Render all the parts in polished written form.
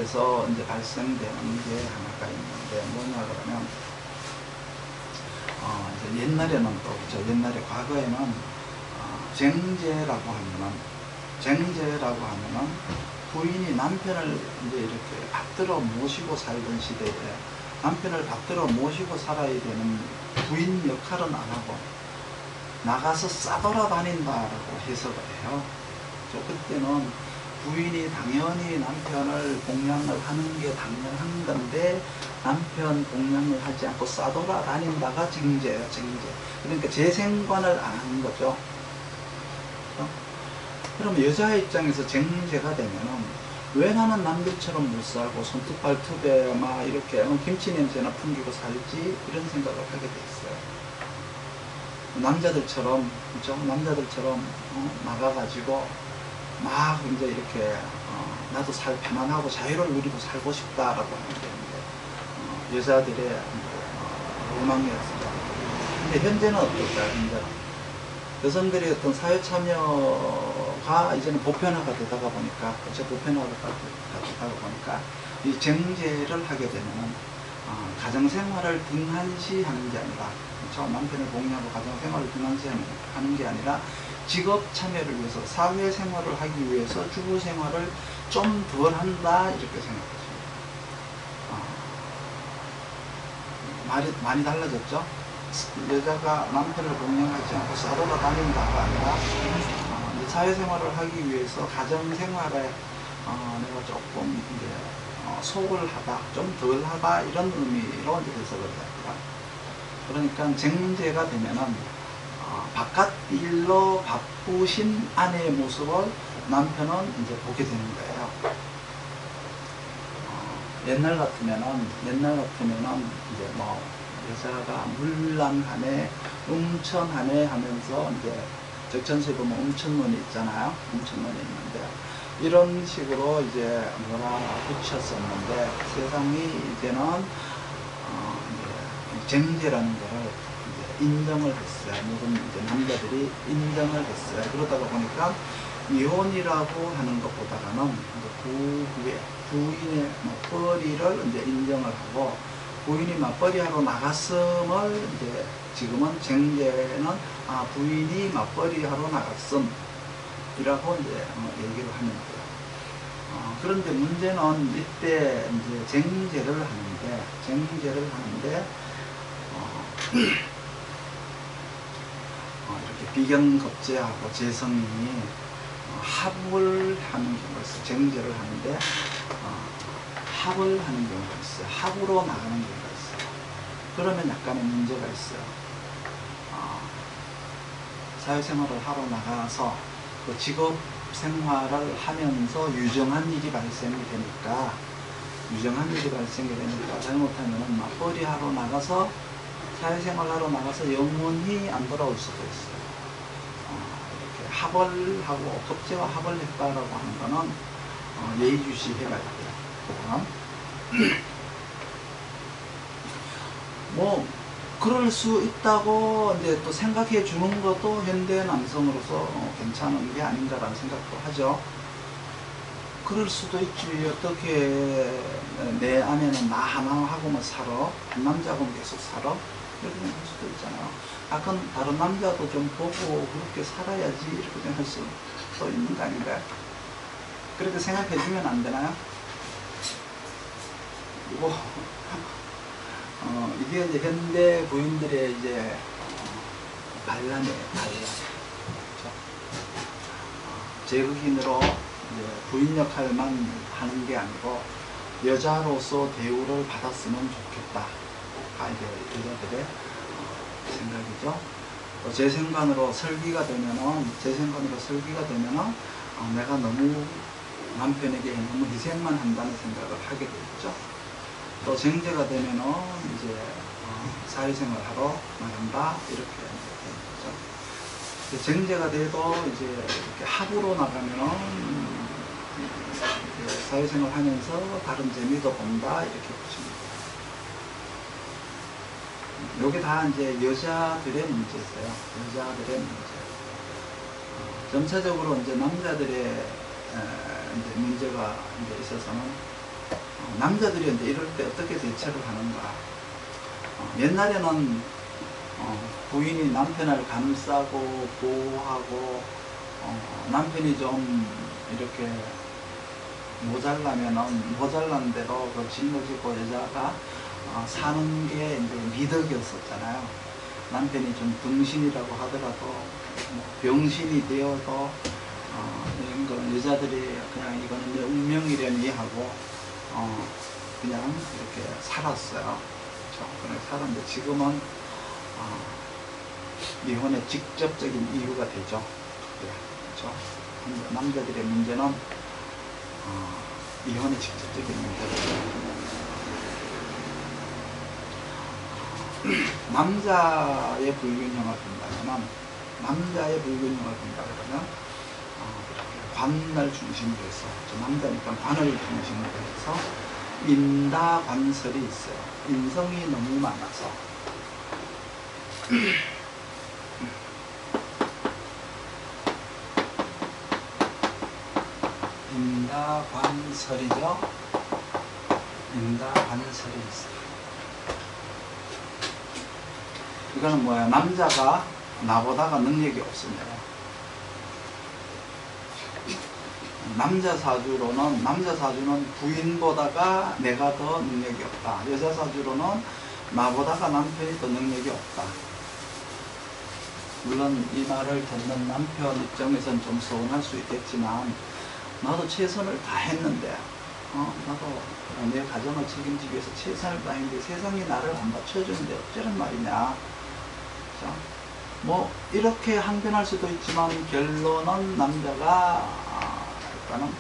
생활에서 이제 발생되는 게 하나가 있는데 뭐냐 그러면 이제 옛날에는 또 그렇죠. 옛날에 과거에는 쟁제라고 하면은 부인이 남편을 이제 이렇게 받들어 모시고 살던 시대에 남편을 받들어 모시고 살아야 되는 부인 역할은 안 하고 나가서 싸돌아다닌다라고 해석을 해요. 그때는 부인이 당연히 남편을 공양을 하는 게 당연한 건데 남편 공양을 하지 않고 싸돌아다닌다가 쟁제예요. 쟁제. 그러니까 재생관을 안 하는 거죠. 그럼 여자의 입장에서 쟁제가 되면은 왜 나는 남들처럼 못 살고 손톱 발톱에 막 이렇게 김치 냄새나 풍기고 살지 이런 생각을 하게 돼 있어요. 남자들처럼 그렇죠? 남자들처럼 나가가지고 막 이제 이렇게 나도 편안하고 자유를 누리고 살고 싶다라고 하는 게 이제 여자들의 로망이었어요. 근데 현재는 어떨까요? 현재는 여성들의 어떤 사회 참여가 이제는 보편화가 되다가 보니까 그렇죠? 보편화가 되다가 보니까 이 쟁제를 하게 되면은 가정생활을 등한시하는 게 아니라 그렇죠? 남편을 공유하고 가정생활을 등한시하는 게 아니라 직업 참여를 위해서 사회생활을 하기 위해서 주부생활을 좀 덜 한다 이렇게 생각하십니다. 많이 달라졌죠? 여자가 남편을 공양하지 않고 싸돌아다닌다가 아니라 사회생활을 하기 위해서 가정생활에 내가 조금 이제 소홀하다, 좀 덜하다 이런 의미로 이제 해석을 합니다. 그러니까 쟁제가 되면은 바깥 일로 바쁘신 아내의 모습을 남편은 이제 보게 되는 거예요. 옛날 같으면은 이제 뭐 여자가 물란하네, 음천하네 하면서 이제 적천시에 보면 음천문이 있잖아요. 음천문이 있는데 이런 식으로 이제 뭐라 붙였었는데 세상이 이제는 이제 쟁제라는 거를 이제 인정을 했어요. 모든 이제 남자들이 인정을 했어요. 그러다가 보니까 이혼이라고 하는 것보다는 부인의 맞벌이를 이제 인정을 하고 부인이 맞벌이하러 나갔음을 이제 지금은 쟁제는 부인이 맞벌이하러 나갔음 이라고 이제 얘기를 하는 거예요. 그런데 문제는 이때 이제 쟁제를 하는데 이렇게 비견겁제하고 재성이 합을 하는 경우가 있어요. 쟁제를 하는데 합을 하는 경우가 있어요. 합으로 나가는 경우가 있어요. 그러면 약간의 문제가 있어요. 사회생활을 하러 나가서 그 직업 생활을 하면서 유정한 일이 발생이 되니까 잘못하면 맞벌이 하러 나가서 사회생활 하러 나가서 영원히 안 돌아올 수도 있어요. 이렇게 합을 하고 겁제와 합을 했다라고 하는 거는 예의주시해야 돼요. 뭐 그럴 수 있다고 이제 또 생각해 주는 것도 현대 남성으로서 괜찮은 게 아닌가라는 생각도 하죠. 그럴 수도 있지. 어떻게 내 안에는 나 하나 하고만 살아? 한 남자하고만 계속 살아? 이렇게 할 수도 있잖아요. 다른 남자도 좀 보고 그렇게 살아야지 이렇게 생각할 수도 있는 거 아닌가요? 그렇게 생각해 주면 안 되나요? 이게 이제 현대 부인들의 이제 반란이에요. 그렇죠? 제극인으로 이제 부인 역할만 하는 게 아니고 여자로서 대우를 받았으면 좋겠다. 이제 여자들의 생각이죠. 재생관으로 설계가 되면은 내가 너무 남편에게 너무 희생만 한다는 생각을 하게 되겠죠. 또 쟁제가 되면은 이제 사회생활 하러 나간다 이렇게 되죠. 쟁제가 돼도 이제 이렇게 합으로 나가면은 이제 사회생활 하면서 다른 재미도 본다 이렇게 보시면 돼요. 요게 다 이제 여자들의 문제예요. 여자들의 문제. 점차적으로 이제 남자들의 이제 문제가 이제 있어서는 남자들이 이제 이럴 때 어떻게 대처를 하는가. 옛날에는 부인이 남편을 감싸고 보호하고 남편이 좀 이렇게 모자란 대로 그 짊어지고 여자가 사는 게 이제 미덕이었었잖아요. 남편이 좀 병신이라고 하더라도 뭐 병신이 되어도 이런 거 여자들이 그냥 이거는 내 운명이려니 하고 그냥 이렇게 살았어요. 그렇게 살았는데 지금은 이혼의 직접적인 이유가 되죠. 그렇죠? 남자들의 문제는 이혼의 직접적인 문제죠. 남자의 불균형을 본다면 이렇게 관을 중심으로 해서, 남자니까 관을 중심으로 해서 인다관설이 있어요. 인성이 너무 많아서 인다관설이죠. 인다관설이 있어요. 이거는 뭐야? 남자가 나보다가 능력이 없습니다. 남자 사주는 부인보다가 내가 더 능력이 없다. 여자 사주로는 나보다가 남편이 더 능력이 없다. 물론 이 말을 듣는 남편 입장에서는 좀 서운할 수 있겠지만, 나도 최선을 다했는데, 나도 내 가정을 책임지기 위해서 최선을 다했는데 세상이 나를 안 받쳐주는데 어쩌란 말이냐. 그렇죠? 뭐 이렇게 항변할 수도 있지만 결론은 남자가 일단은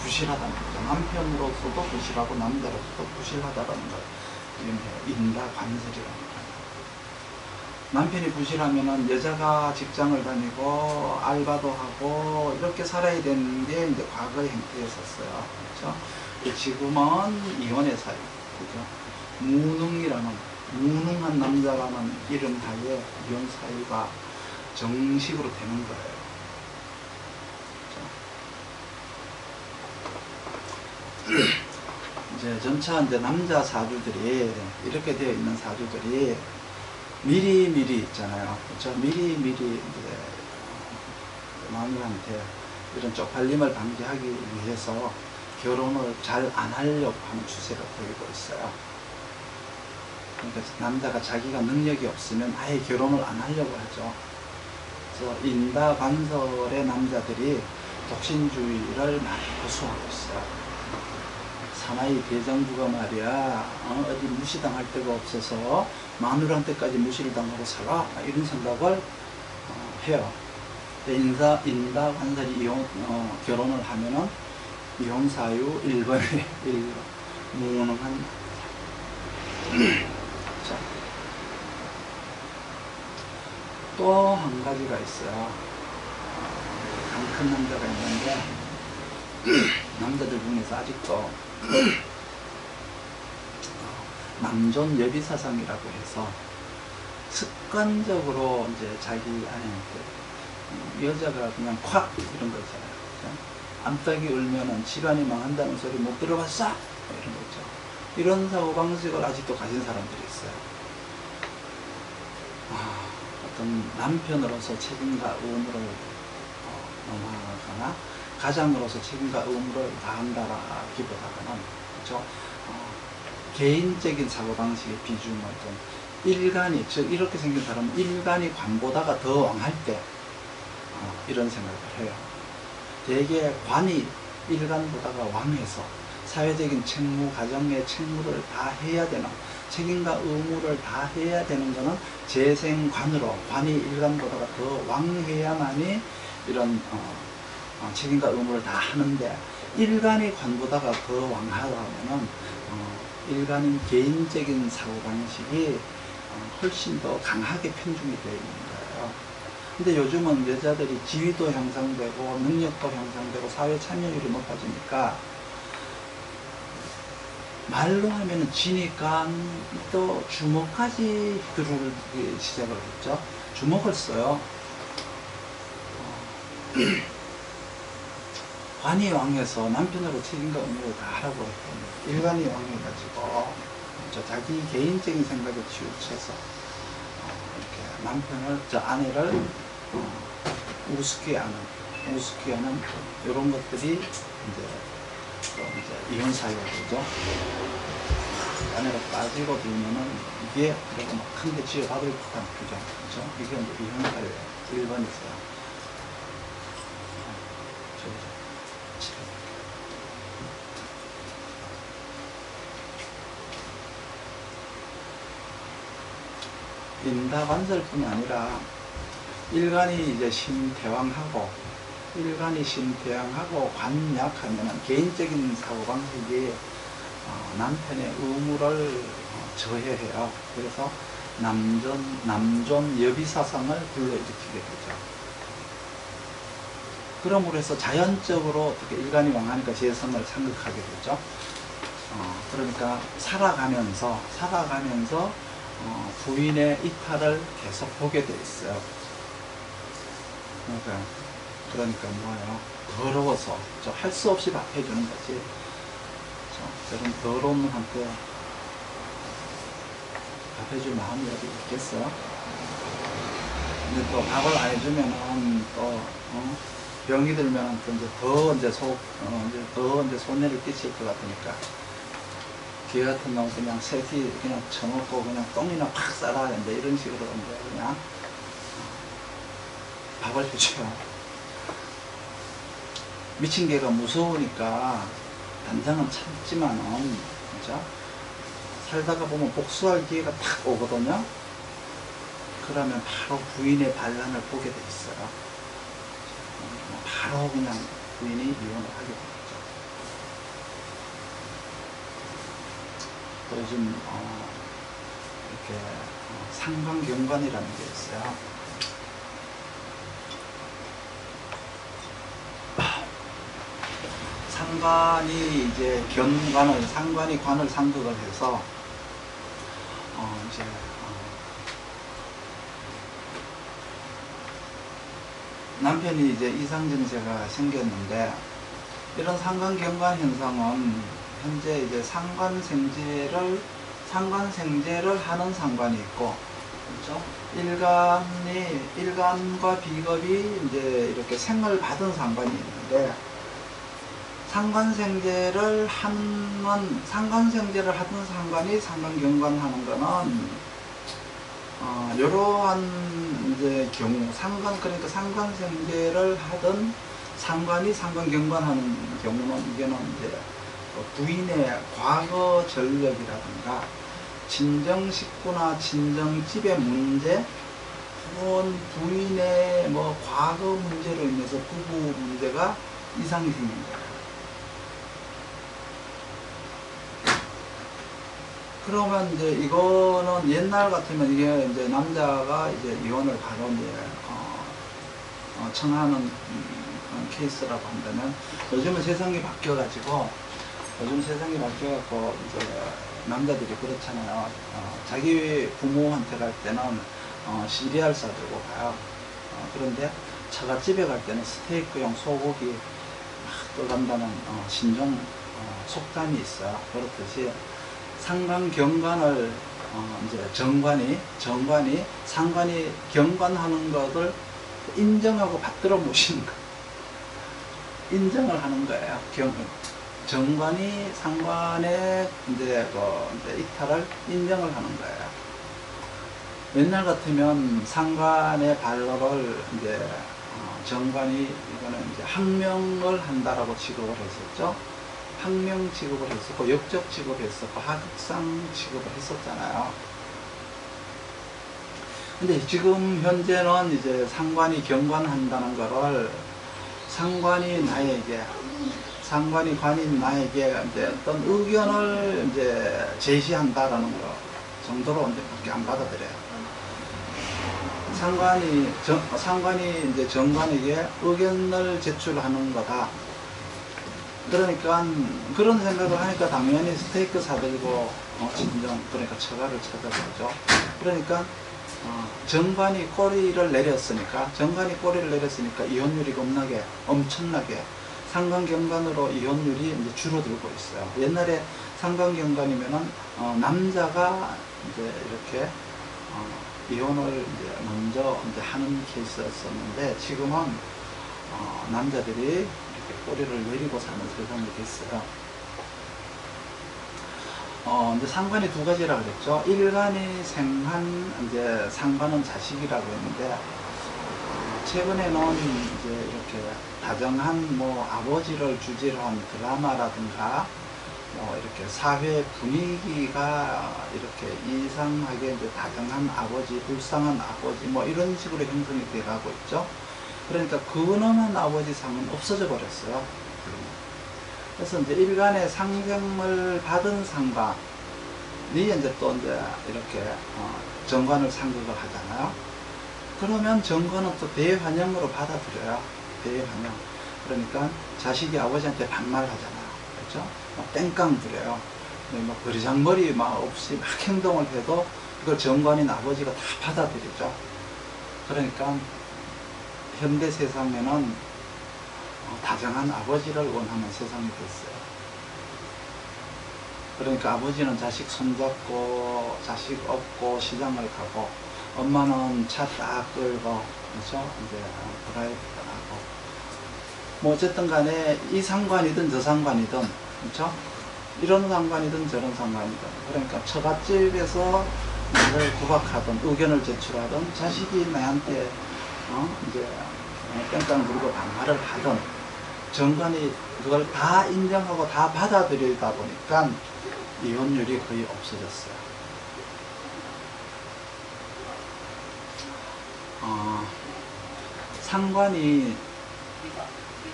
부실하다는 거죠. 남편으로서도 부실하고 남자로서도 부실하다는 걸 인다관설이라는 거예요. 남편이 부실하면은 여자가 직장을 다니고 알바도 하고 이렇게 살아야 되는 게 이제 과거의 행태였었어요. 그렇죠? 지금은 이혼의 사유, 그죠? 무능한 남자라는 이름 하에 이혼 사유가 정식으로 되는 거예요. 그렇죠? 이제 점차 이제 남자 사주들이 이렇게 되어 있는 사주들이 미리미리 있잖아요. 그렇죠? 미리미리 이제 마누라한테 이런 쪽팔림을 방지하기 위해서 결혼을 잘 안 하려고 하는 추세가 보이고 있어요. 그러니까 남자가 자기가 능력이 없으면 아예 결혼을 안 하려고 하죠. 그래서 인다관설의 남자들이 독신주의를 많이 고수하고 있어요. 사나이 대장부가 말이야, 어디 무시당할 데가 없어서 마누라한테까지 무시를 당하고 살아, 이런 생각을 해요. 인다관설이 결혼을 하면은 이혼 사유 1번에 무능한 또 한 가지가 있어요. 강 큰 남자가 있는데 남자들 중에서 아직도 남존 여비사상이라고 해서 습관적으로 이제 자기 아내한테 여자가 그냥 콱 이런 거 있잖아요. 암탉이 울면은 집안이 망한다는 소리 못 들어봤어? 이런 거 있죠. 이런 사고방식을 아직도 가진 사람들이 있어요. 어떤 남편으로서 책임과 의무를 넘어가거나 가장으로서 책임과 의무를 다한다라기보다는, 그렇죠? 개인적인 사고방식의 비중을 좀 일간이, 즉 이렇게 생긴 사람은 일간이 관보다가 더 왕할 때 이런 생각을 해요. 대개 관이 일간보다가 왕해서 사회적인 책무, 가정의 책무를 다 해야 되는, 책임과 의무를 다 해야 되는 것은 재생관으로 관이 일간보다가 더 왕해야만이 이런 책임과 의무를 다 하는데, 일간이 관보다가 더 왕하다면은 일간인 개인적인 사고방식이 훨씬 더 강하게 편중이 되어 있는 거예요. 근데 요즘은 여자들이 지위도 향상되고 능력도 향상되고 사회 참여율이 높아지니까 말로 하면은 지니까 또 주먹까지 들어오기 시작을 했죠. 주먹을 써요. 관이 왕해서 남편으로 책임과 의무를 다 하라고 했더니 일관이 왕해가지고 자기 개인적인 생각에 치우쳐서 이렇게 남편을, 저 아내를 우습게 하는 이런 것들이 이제 이혼 사유가 되죠. 아내가 빠지고 들면은 이게 큰게 지어받을 듯한 표정, 그죠? 이게 이제 이혼 사유예요. 1번이세요. 인다반절뿐이 아니라 일간이 이제 신태왕하고 관약하면은 개인적인 사고방식이 남편의 의무를 저해해요. 그래서 남존 여비사상을 불러일으키게 되죠. 그러므로 해서 자연적으로 어떻게 일간이 왕하니까 재성을 생각하게 되죠. 그러니까 살아가면서 부인의 이탈을 계속 보게 돼 있어요. 그러니까 뭐예요? 더러워서 할 수 없이 밥 해주는 거지. 저런 더러운 놈한테 밥 해줄 마음이 어디 있겠어요? 근데 또 밥을 안 해주면은 또 병이 들면 또 이제 더 손해를 끼칠 것 같으니까 걔 같은 놈 그냥 새끼 그냥 쳐먹고 그냥 똥이나 팍 싸라 는데 이런 식으로 이제 그냥 밥을 해줘요. 미친 개가 무서우니까 단장은 참지만은, 그죠? 살다가 보면 복수할 기회가 탁 오거든요. 그러면 바로 부인의 반란을 보게 돼 있어요. 바로 그냥 부인이 이혼을 하게 되죠. 또 요즘 이렇게 상관경관이라는 게 있어요. 상관이 관을 상극을 해서 이제 남편이 이제 이상증세가 생겼는데, 이런 상관경관 현상은 현재 이제 상관생제를 하는 상관이 있고, 그렇죠? 일간과 비겁이 이제 이렇게 생을 받은 상관이 있는데, 상관생제를 하던 상관이 상관경관 하는 거는 이러한 이제 경우, 그러니까 상관생제를 하던 상관이 상관경관 하는 경우는 이게는 이제 부인의 과거 전력이라든가 친정식구나 친정집의 문제, 혹은 부인의 과거 문제로 인해서 부부 문제가 이상이 생긴 거예요. 그러면 이제 이거는 옛날 같으면 이게 이제 남자가 이제 이혼을 바로 이제 청하는 그런 케이스라고 한다면, 요즘 세상이 바뀌어가지고 이제 남자들이 그렇잖아요. 자기 부모한테 갈 때는 시리얼 싸들고 가요. 그런데 처갓집에 갈 때는 스테이크용 소고기 막 떠간다는 신종 속담이 있어요. 그렇듯이 상관경관을 이제 정관이 상관이 경관하는 것을 인정하고 받들어 모시는 거, 인정을 하는 거예요. 정관이 상관의 이제 이탈을 인정을 하는 거예요. 옛날 같으면 상관의 반로를 이제 정관이 이거는 이제 항명을 한다라고 취급을 했었죠. 항명 취급을 했었고, 역적 취급을 했었고, 하극상 취급을 했었잖아요. 근데 지금 현재는 이제 상관이 경관한다는 거를 관인 나에게 이제 어떤 의견을 이제 제시한다라는 거 정도로 밖에 안 받아들여요. 상관이 이제 정관에게 의견을 제출하는 거다. 그러니까 그런 생각을 하니까 당연히 스테이크 사들고 그러니까 처가를 찾아가죠. 그러니까 정관이 꼬리를 내렸으니까 이혼율이 엄청나게 상관경관으로 이혼율이 이제 줄어들고 있어요. 옛날에 상관경관이면은 남자가 이제 이렇게 이혼을 이제 먼저 이제 하는 케이스였었는데, 지금은 남자들이 이렇게 꼬리를 내리고 사는 세상이 됐어요. 이제 상관이 두 가지라 그랬죠. 일간이 생한, 이제 상관은 자식이라고 했는데, 최근에는 이제 이렇게 다정한 뭐 아버지를 주제로 한 드라마라든가 이렇게 사회 분위기가 이렇게 이상하게 이제 다정한 아버지, 불쌍한 아버지 뭐 이런 식으로 형성이 돼 가고 있죠. 그러니까 근엄한 아버지 상은 없어져 버렸어요. 그래서 이제 일간의 상생을 받은 상관이 이제 또 이제 이렇게 정관을 상극을 하잖아요. 그러면 정관은 또 대환영으로 받아들여요. 대환영. 그러니까 자식이 아버지한테 반말하잖아요. 그렇죠? 땡깡 부려요. 막 버리장머리 막 없이 막 행동을 해도 그걸 정관인 아버지가 다 받아들이죠. 그러니까 현대 세상에는 다정한 아버지를 원하는 세상이 됐어요. 그러니까 아버지는 자식 손잡고 자식 업고 시장을 가고, 엄마는 차 딱 끌고, 그렇죠? 이제 드라이브 하고, 뭐 어쨌든 간에 이 상관이든 저 상관이든, 그렇죠? 이런 상관이든 저런 상관이든, 그러니까 처갓집에서 나를 구박하든 의견을 제출하든, 자식이 나한테 이제 뺑깡 부리고 반말을 하든, 정관이 그걸 다 인정하고 다 받아들이다 보니까 이혼율이 거의 없어졌어요. 상관이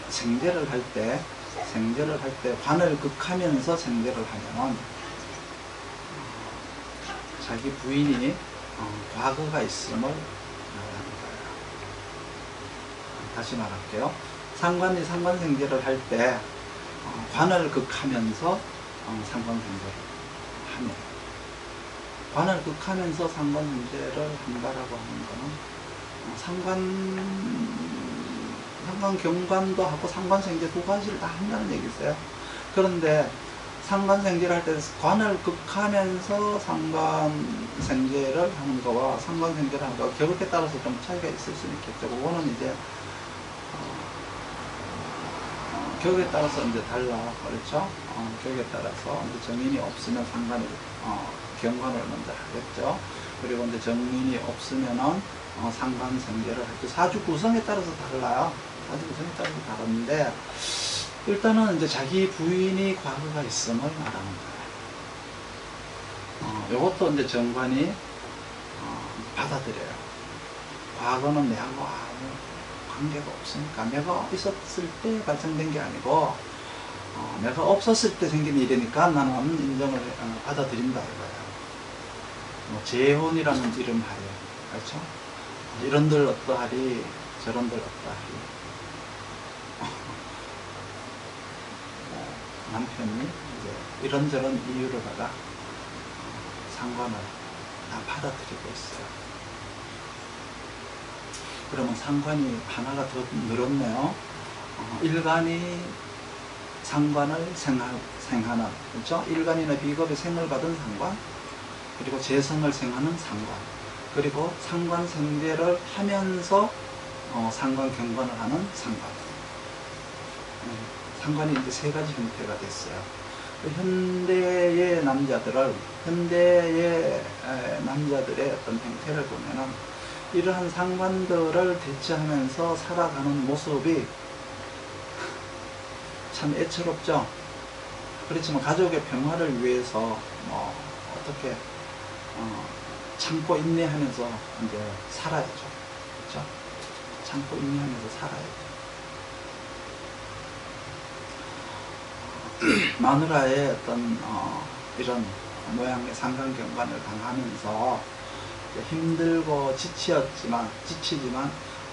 생제를 할 때 관을 극하면서 생제를 하면은 자기 부인이 과거가 있음을 말하는 거예요. 다시 말할게요. 상관이 상관생제를 할 때 관을 극하면서 상관생제를 하면, 관을 극하면서 상관생제를 한다라고 하는 거는 상관경관도 하고 상관생제 두 가지를 다 한다는 얘기였어요. 그런데 상관생제를 할 때 관을 극하면서 상관생제를 하는 거와 상관생제를 하는 거와 격에 따라서 좀 차이가 있을 수 있겠죠. 그거는 이제 격에 따라서 이제 달라, 그렇죠? 격에 따라서 이제 정인이 없으면 상관이 경관을 먼저 하겠죠. 그리고 이제 정인이 없으면은 상관생제를 할 때 사주 구성에 따라서 달라요. 사주 구성에 따라서 다른데, 일단은 이제 자기 부인이 과거가 있음을 말하는 거예요. 이것도 이제 정관이 받아들여요. 과거는 내하고 아무 관계가 없으니까, 내가 있었을 때 발생된 게 아니고 내가 없었을 때 생긴 일이니까 나는 인정을 받아들인다 이거예요. 뭐 재혼이라는 이름 하에, 그렇죠? 이런들 어떠하리 저런들 어떠하리, 남편이 이제 이런저런 이유로다가 상관을 다 받아들이고 있어요. 그러면 상관이 하나가 더 늘었네요. 일간이 상관을 생하는, 그렇죠? 일간이나 비겁의 생을 받은 상관, 그리고 재성을 생하는 상관, 그리고 상관생제를 하면서 상관경관을 하는 상관. 상관이 이제 세 가지 형태가 됐어요. 현대의 남자들의 어떤 형태를 보면은 이러한 상관들을 대처하면서 살아가는 모습이 참 애처롭죠. 그렇지만 가족의 평화를 위해서 뭐 어떻게 참고 인내하면서 이제 살아야죠. 그렇죠? 참고 인내하면서 살아야죠. 마누라의 어떤 이런 모양의 상관경관을 당하면서 힘들고 지치지만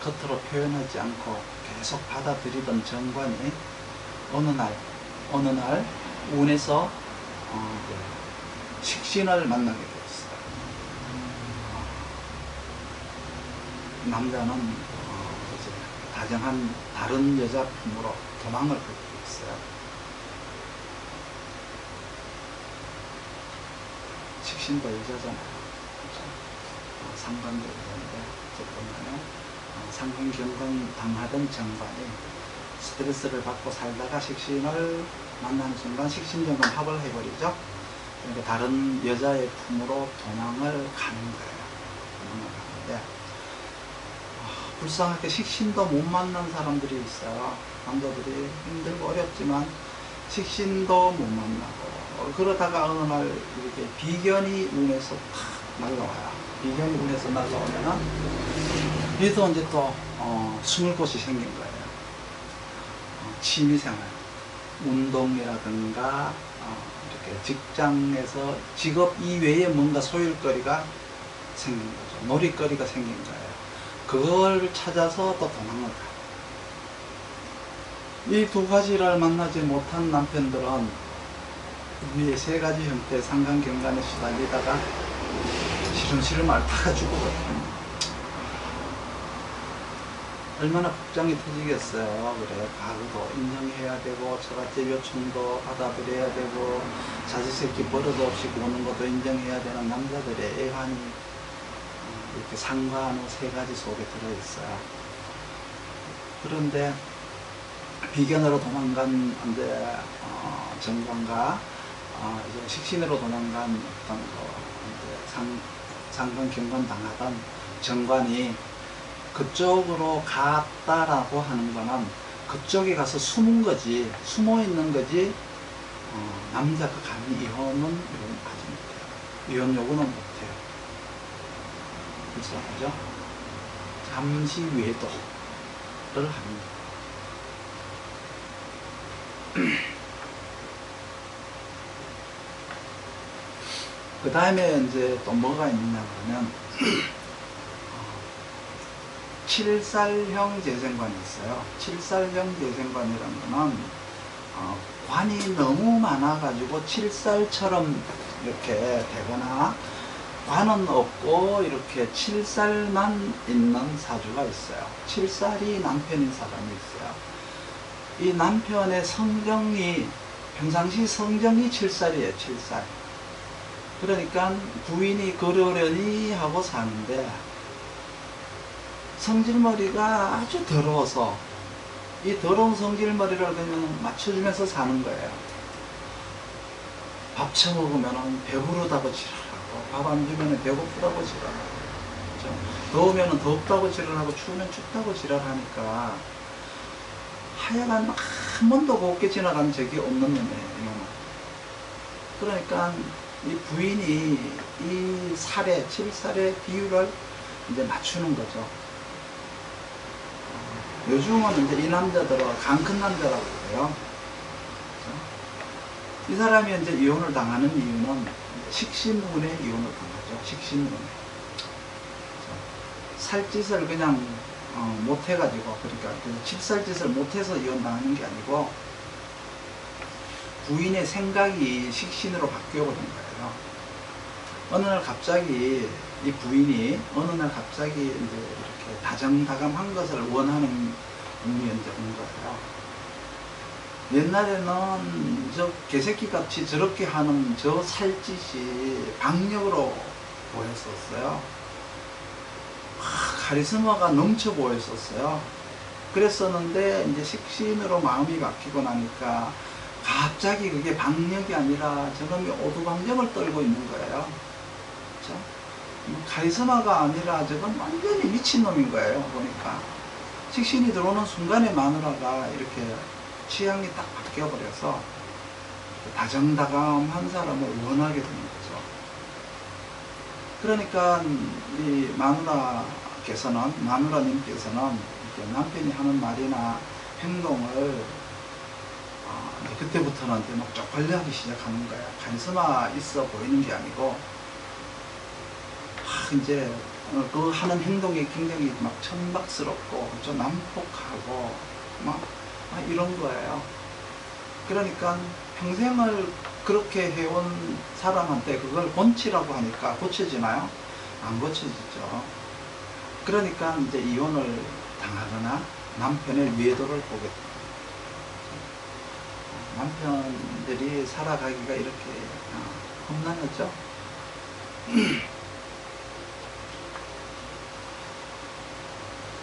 겉으로 표현하지 않고 계속 받아들이던 정관이 어느 날 운에서 식신을 만나게 되었어요. 남자는 이제 다정한 다른 여자 품으로 도망을 걸고 있어요. 식신도 여자잖아요. 그렇죠? 상관도 여자인데 어쨌든 상관 경관 당하던 정관이 스트레스를 받고 살다가 식신을 만나는 순간 식신정관 합을 해버리죠. 그러니까 다른 여자의 품으로 도망을 가는 거예요. 도망을 가는데 불쌍하게 식신도 못 만난 사람들이 있어요. 남자들이 힘들고 어렵지만 식신도 못 만나고 그러다가 어느 날 이렇게 비견이 운에서 탁 날라와요. 비견이 운에서 날라오면은 얘도 이제 또 숨을 곳이 생긴 거예요. 취미생활, 운동이라든가 이렇게 직장에서 직업 이외에 뭔가 소일거리가 생긴 거죠. 놀이거리가 생긴 거예요. 그걸 찾아서 또 도망을 가요. 이 두 가지를 만나지 못한 남편들은 위에 세 가지 형태의 상관경관에 시달리다가 시름시름 앓다가 죽거든요. 얼마나 걱정이 터지겠어요. 그래, 가구도 인정해야 되고, 처갓집 요청도 받아들여야 되고, 자식새끼 버릇 없이 보는 것도 인정해야 되는 남자들의 애환이 이렇게 상관의 세 가지 속에 들어있어요. 그런데 비견으로 도망간 이제 정관과 이제 식신으로 도망간 어떤 이제 상관 경관 당하던 정관이 그쪽으로 갔다라고 하는 거는 그쪽에 가서 숨은 거지, 숨어 있는 거지, 남자가 감히 이혼은 하지 못해요. 이혼 요구는 못해요. 불쌍하죠? 잠시 외도를 합니다. 그 다음에 이제 또 뭐가 있느냐 그러면 칠살형 재생관이 있어요. 칠살형 재생관이라는 거는 관이 너무 많아가지고 칠살처럼 이렇게 되거나 관은 없고 이렇게 칠살만 있는 사주가 있어요. 칠살이 남편인 사람이 있어요. 이 남편의 성정이 평상시 성정이 칠살이에요. 칠살. 그러니까 부인이 그러려니 하고 사는데 성질머리가 아주 더러워서 이 더러운 성질머리를 그냥 맞춰주면서 사는 거예요. 밥 처먹으면 배부르다고 지랄하고 밥 안 주면 배고프다고 지랄하고 그렇죠? 더우면 덥다고 지랄하고 추우면 춥다고 지랄하니까 하여간 한 번도 곱게 지나간 적이 없는 놈이에요. 그러니까 이 부인이 이 살의 칠살의 비율을 이제 맞추는 거죠. 요즘은 이제 이 남자들은 강 큰 남자라고 그래요. 이 사람이 이제 이혼을 당하는 이유는 식신운에 이혼을 당하죠. 식신운에. 살짓을 그냥 못해가지고, 그러니까 칠살짓을 못해서 이혼 당하는 게 아니고 부인의 생각이 식신으로 바뀌어버린 거예요. 어느 날 갑자기 이 부인이 이제 이렇게 다정다감한 것을 원하는 운이 이제 온 거예요. 옛날에는 저 개새끼 같이 저렇게 하는 저 살짓이 박력으로 보였었어요. 카리스마가 넘쳐 보였었어요. 그랬었는데 이제 식신으로 마음이 바뀌고 나니까 갑자기 그게 박력이 아니라 저놈이 오두방정을 떨고 있는 거예요. 그렇죠? 카리스마가 아니라 저건 완전히 미친놈인 거예요. 보니까 식신이 들어오는 순간에 마누라가 이렇게 취향이 딱 바뀌어버려서 다정다감한 사람을 원하게 되는 거죠. 그러니까 이 마누라님께서는 이렇게 남편이 하는 말이나 행동을 그때부터는 이제 막 쪽팔려하기 시작하는 거야. 카리스마 있어 보이는 게 아니고 이제 그 하는 행동이 굉장히 막 천박스럽고 좀 난폭하고 막 이런 거예요. 그러니까 평생을 그렇게 해온 사람한테 그걸 본치라고 하니까 고쳐지나요? 안 고쳐지죠. 그러니까 이제 이혼을 당하거나 남편의 외도를 보게 됩니다. 남편들이 살아가기가 이렇게 험난하죠.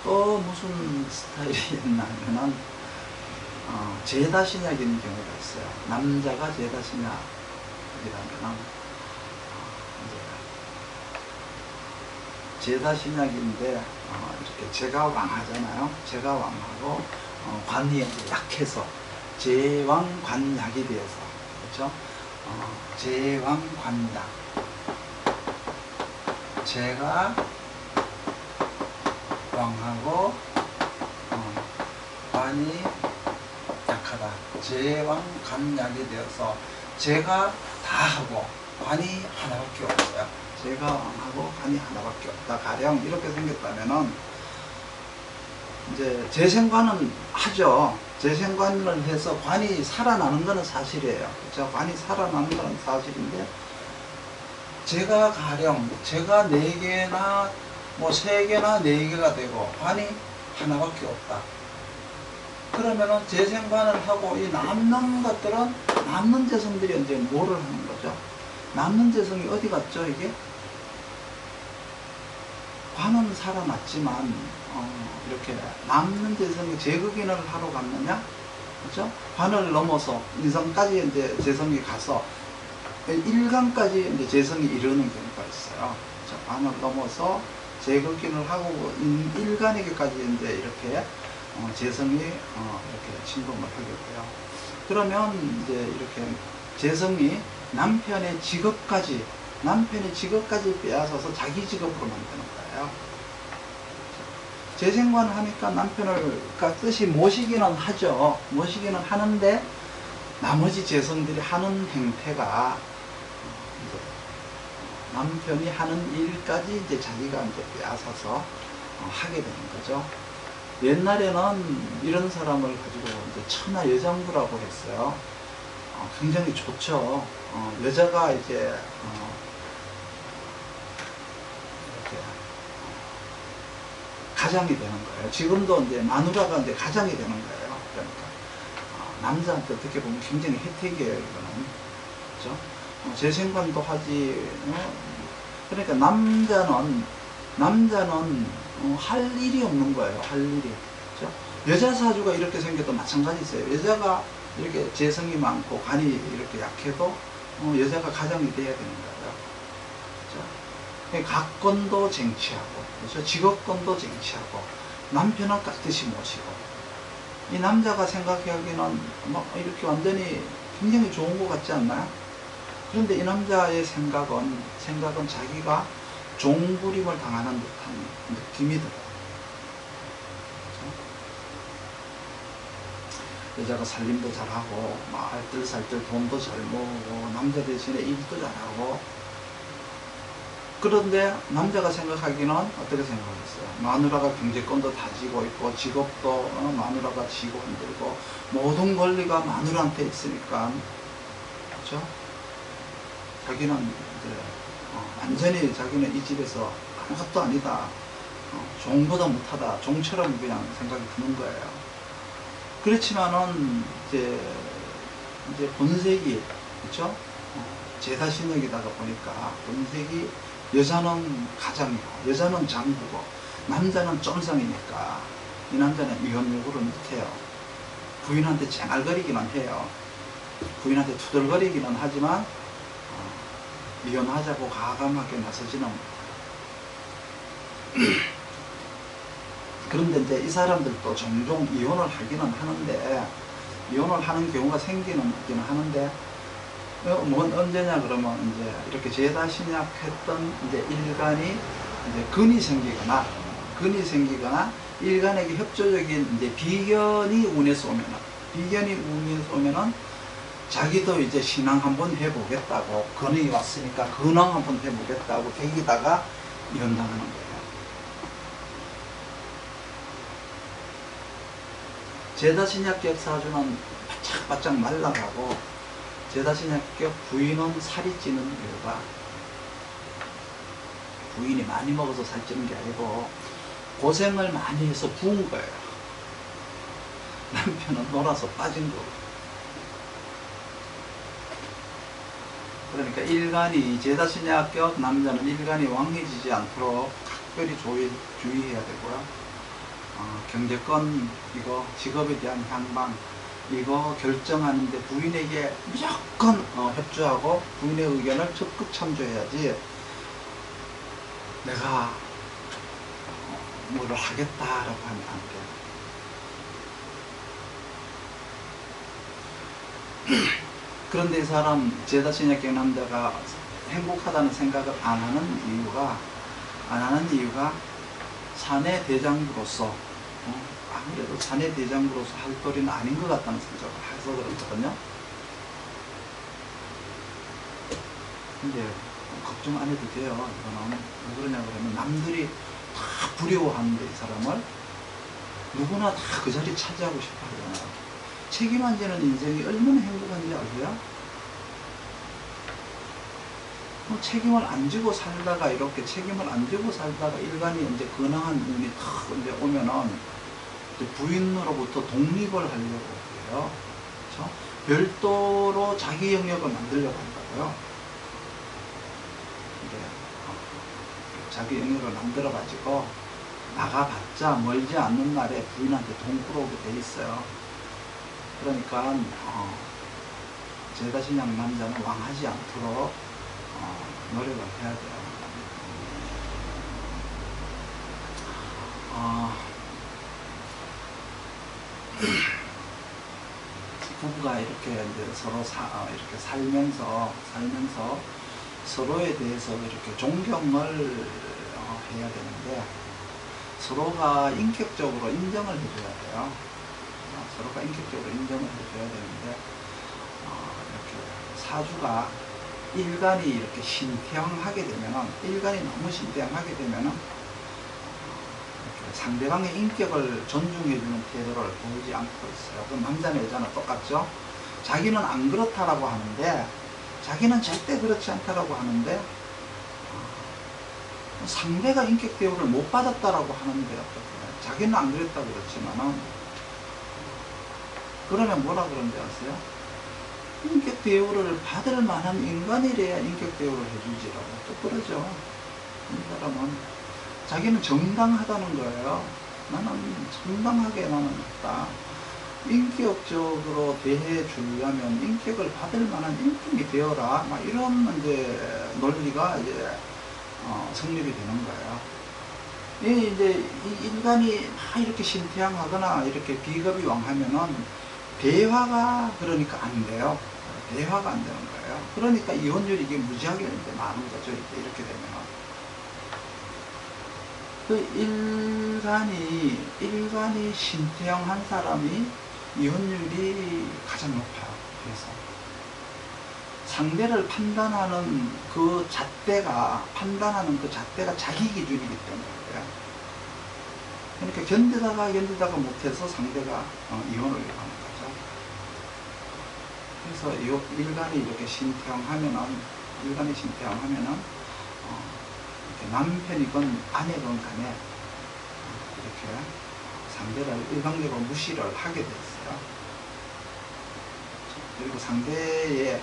또 무슨 스타일이 있나 하면은 죄다 신약인 경우가 있어요. 남자가 죄다 신약이라면은 죄다 신약인데 이렇게 제가 왕하잖아요. 제가 왕하고 관이 약해서 제왕관약이 되어서, 그렇죠? 제왕관약, 제가 왕하고 관이 약하다. 제왕관약이 되어서 제가 다 하고 관이 하나밖에 없어요. 제가 왕하고 관이 하나밖에 없다. 가령 이렇게 생겼다면은 이제 재생관은 하죠. 재생관을 해서 관이 살아나는 것은 사실이에요. 그렇죠? 관이 살아나는 것은 사실인데, 제가 가령 제가 4개나 뭐 3개나 4개가 되고 관이 하나밖에 없다. 그러면은 재생관을 하고 이 남는 것들은, 남는 재성들이 이제 뭐를 하는 거죠? 남는 재성이 어디 갔죠, 이게? 관은 살아났지만 이렇게 남는 재성이 제극인을 하러 갔느냐, 그렇죠? 관을 넘어서 인성까지 이제 재성이 가서 일간까지 이제 재성이 이르는 경우가 있어요. 그렇죠? 관을 넘어서 제극인을 하고 일간에게까지 이제 이렇게 재성이 이렇게 침범을 하게 돼요. 그러면 이제 이렇게 재성이 남편의 직업까지 빼앗아서 자기 직업으로 만드는 거예요. 재생관을 하니까 남편을 뜻이 모시기는 하죠. 모시기는 하는데 나머지 재성들이 하는 행태가 이제 남편이 하는 일까지 이제 자기가 이제 빼앗아서 하게 되는 거죠. 옛날에는 이런 사람을 가지고 이제 천하 여장부라고 했어요. 굉장히 좋죠. 여자가 이제 이렇게 가장이 되는 거예요. 지금도 이제 마누라가 이제 가장이 되는 거예요. 그러니까 남자한테 어떻게 보면 굉장히 혜택이에요, 이거는. 그렇죠? 재생관도 하지. 그러니까 남자는 할 일이 없는 거예요. 할 일이. 그렇죠? 여자 사주가 이렇게 생겨도 마찬가지세요. 여자가 이렇게 재성이 많고 간이 이렇게 약해도 여자가 가장이 돼야 되는 거예요. 그렇죠? 가권도 쟁취하고, 그렇죠? 직업권도 쟁취하고, 남편은 깍듯이 모시고. 이 남자가 생각하기에는 막 이렇게 완전히 굉장히 좋은 것 같지 않나요? 그런데 이 남자의 생각은 자기가 종부림을 당하는 듯한 느낌이 들어요. 그렇죠? 여자가 살림도 잘하고, 막 알뜰살뜰 돈도 잘 모으고, 남자 대신에 일도 잘하고. 그런데 남자가 생각하기는 어떻게 생각하겠어요? 마누라가 경제권도 다지고 있고, 직업도 마누라가 지고 흔들고, 모든 권리가 마누라한테 있으니까, 그렇죠? 자기는 이제 완전히 자기는 이 집에서 아무것도 아니다, 종보다 못하다, 종처럼 그냥 생각이 드는 거예요. 그렇지만은 이제 본색이, 그렇죠? 제사신역이다가 보니까 본색이 여자는 가장이고, 여자는 장부고, 남자는 쫌상이니까 이 남자는 이혼 요구를 못해요. 부인한테 쟁알거리기는 해요. 부인한테 투덜거리기는 하지만 이혼하자고 과감하게 나서지는 그런데 이제 이 사람들도 종종 이혼을 하기는 하는데, 이혼을 하는 경우가 생기는 하는데, 언제냐 그러면 이제 이렇게 제다신약했던 이제 일간이 이제 근이 생기거나 일간에게 협조적인 이제 비견이 운에서 오면은 자기도 이제 신앙 한번 해보겠다고, 근이 왔으니까 근황 한번 해보겠다고 계기다가 이혼당하는 거예요. 제다신약격 사주는 바짝바짝 말라가고, 제다신약격 부인은 살이 찌는 이유가, 부인이 많이 먹어서 살찌는 게 아니고 고생을 많이 해서 부은 거예요. 남편은 놀아서 빠진 거고. 그러니까 일간이 제다신약격 남자는 일간이 왕해지지 않도록 각별히 주의해야 되고요. 경제권 이거 직업에 대한 향방 이거 결정하는데 부인에게 무조건 협조하고 부인의 의견을 적극 참조해야지 내가 뭐를 하겠다라고 하면 안 돼요. 그런데 이 사람 제다신약격 남자가 행복하다는 생각을 안 하는 이유가 사내 대장부로서 아무래도 사내 대장부로서 할 거리는 아닌 것 같다는 생각을 해서 그렇거든요. 근데 걱정 안 해도 돼요. 이거는 왜 그러냐 그러면 남들이 다 부려워하는데 이 사람을 누구나 다 그 자리 차지하고 싶어 하잖아요. 책임 안 지는 인생이 얼마나 행복한지 알고요? 책임을 안 지고 살다가 이렇게 책임을 안 지고 살다가 일간이 이제 근황한 운이 탁 이제 오면은 이제 부인으로부터 독립을 하려고 해요. 그렇죠? 별도로 자기 영역을 만들려고 한다고요. 이제 자기 영역을 만들어 가지고 나가봤자 멀지 않는 날에 부인한테 돈 끌어오게 돼 있어요. 그러니까 제다신약 남자는 왕하지 않도록 노력을 해야 돼요. 부부가 이렇게 이제 서로 이렇게 살면서 서로에 대해서 이렇게 존경을 해야 되는데 서로가 인격적으로 인정을 해줘야 돼요. 서로가 인격적으로 인정을 해줘야 되는데 이렇게 사주가 일간이 이렇게 신태양하게 되면은 일간이 너무 신태양하게 되면은 상대방의 인격을 존중해주는 태도를 보이지 않고 있어요. 그럼 남자나 여자나 똑같죠? 자기는 안 그렇다라고 하는데 자기는 절대 그렇지 않다라고 하는데 상대가 인격 대우를 못 받았다라고 하는데 어떻게 자기는 안 그랬다고 그렇지만은 그러면 뭐라 그런지 아세요? 인격 대우를 받을 만한 인간이래야 인격 대우를 해주지라고 또 그러죠. 이 사람은 자기는 정당하다는 거예요. 나는 정당하게 나는 했다. 인격적으로 대해 주려면 인격을 받을 만한 인격이 되어라. 막 이런 이제 논리가 이제 성립이 되는 거예요. 이제 인간이 막 이렇게 신태양하거나 이렇게 비겁이 왕하면은 대화가 그러니까 안 돼요. 대화가 안 되는 거예요. 그러니까 이혼율이 이게 무지하게 이제 많은 거죠. 이렇게 되면은. 그 일간이 신태양한 사람이 이혼율이 가장 높아요. 그래서 상대를 판단하는 그 잣대가 자기 기준이기 때문에 그러니까 견디다가 못해서 상대가 이혼을 하는 거죠. 그래서 일간이 이렇게 신태양하면은 남편이건 아내건 간에 이렇게 상대를 일방적으로 무시를 하게 됐어요. 그리고 상대의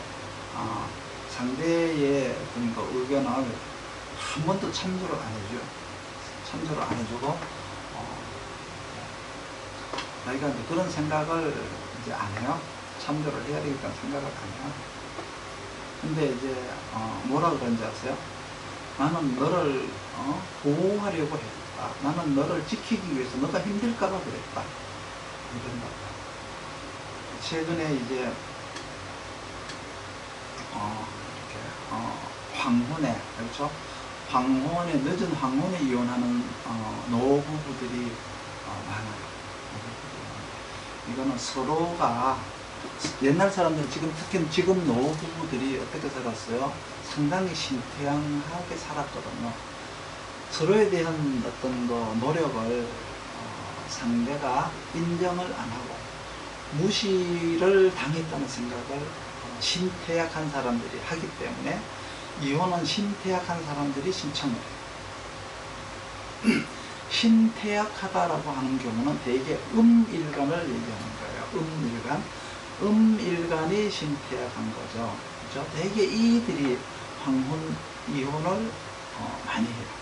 그러니까 의견을 한 번도 참조를 안 해주고 자기가 이제 그런 생각을 이제 안 해요. 참조를 해야 되겠다는 생각을 안 해요. 근데 이제 뭐라 그런지 아세요? 나는 너를 보호하려고 했다. 나는 너를 지키기 위해서 너가 힘들까봐 그랬다. 이런다. 최근에 이제 황혼에, 그렇죠? 늦은 황혼에 이혼하는 노부부들이 많아요. 이거는 서로가 옛날 사람들 특히 지금 노부부들이 어떻게 살았어요? 상당히 신태양하게 살았거든요. 서로에 대한 어떤 노력을 상대가 인정을 안 하고 무시를 당했다는 생각을 신태약한 사람들이 하기 때문에 이혼은 신태약한 사람들이 신청을 해요. 신태약하다라고 하는 경우는 대개 음일간을 얘기하는 거예요. 음일간이 신태약한 거죠. 그죠? 되게 이들이 황혼 이혼을 많이 해요.